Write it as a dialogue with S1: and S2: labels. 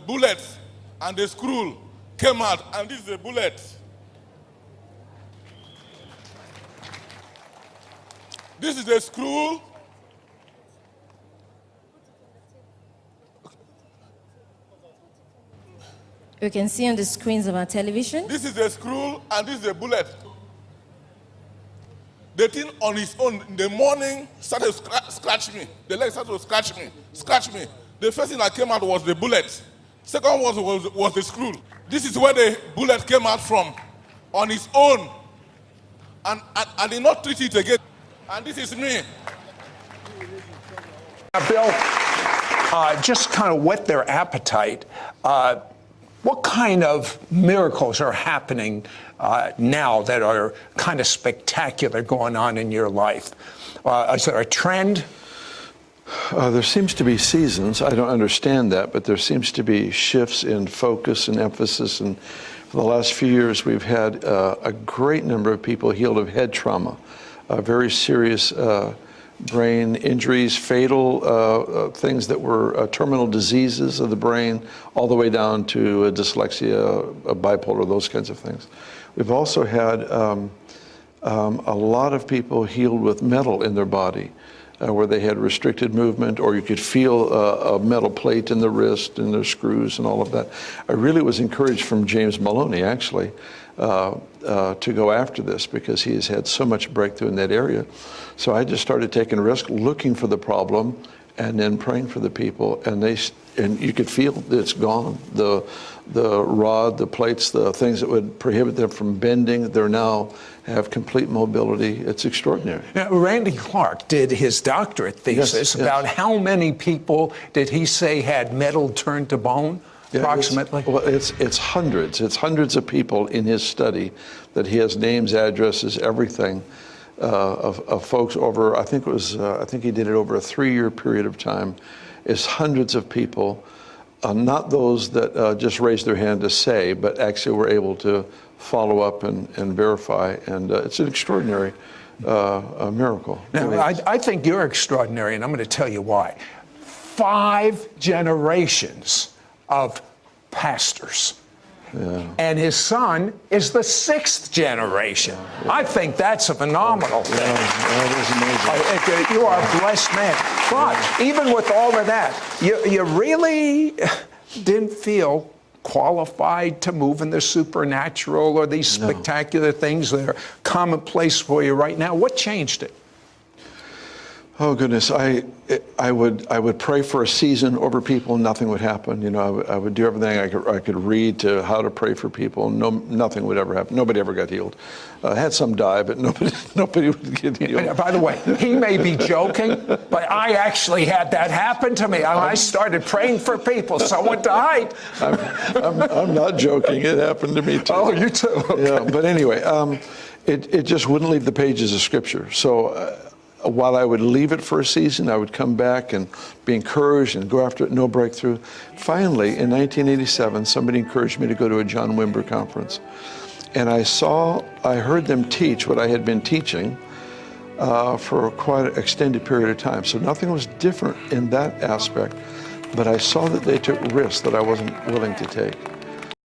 S1: bullets and the screw came out, and this is a bullet. This is a screw.
S2: You can see on the screens of our television.
S1: This is a screw, and this is a bullet. The thing on its own in the morning started to scratch me. The leg started to scratch me. The first thing that came out was the bullet. Second was the screw. This is where the bullet came out from, on its own. And I did not treat it again. And this is me.
S3: Bill, just kind of whet their appetite. What kind of miracles are happening now that are kind of spectacular going on in your life? Is there a trend?
S4: There seems to be seasons. I don't understand that, but there seems to be shifts in focus and emphasis. And for the last few years, we've had a great number of people healed of head trauma, very serious brain injuries, fatal things that were terminal diseases of the brain, all the way down to dyslexia, bipolar, those kinds of things. We've also had a lot of people healed with metal in their body, where they had restricted movement, or you could feel a metal plate in the wrist and their screws and all of that. I really was encouraged from James Maloney, actually, to go after this, because he has had so much breakthrough in that area. So I just started taking a risk, looking for the problem, and then praying for the people, and you could feel that it's gone. The rod, the plates, the things that would prohibit them from bending, they're now have complete mobility. It's extraordinary.
S3: Now, Randy Clark did his doctorate thesis about how many people did he say had metal turned to bone, approximately?
S4: It's hundreds. It's hundreds of people in his study that he has names, addresses, everything of folks over. I think he did it over a 3-year period of time. It's hundreds of people, not those that just raised their hand to say, but actually were able to follow up and verify, and it's an extraordinary miracle.
S3: Now, I think you're extraordinary, and I'm going to tell you why. 5 generations of pastors. Yeah. And his son is the 6th generation. Yeah. I think that's a phenomenal thing.
S4: That is amazing.
S3: You are a blessed man. But even with all of that, you really didn't feel qualified to move in the supernatural or these spectacular things that are commonplace for you right now. What changed it?
S4: Oh goodness, I would pray for a season over people, and nothing would happen. You know, I would do everything I could read to how to pray for people. Nothing would ever happen. Nobody ever got healed. I had some die, but nobody would get healed.
S3: By the way, he may be joking, but I actually had that happen to me. I started praying for people. Someone died.
S4: I'm not joking. It happened to me too.
S3: Oh, you too. Okay.
S4: Yeah, but anyway, it just wouldn't leave the pages of Scripture. So. While I would leave it for a season, I would come back and be encouraged and go after it, no breakthrough. Finally, in 1987, somebody encouraged me to go to a John Wimber conference. And I heard them teach what I had been teaching for quite an extended period of time. So nothing was different in that aspect, but I saw that they took risks that I wasn't willing to take.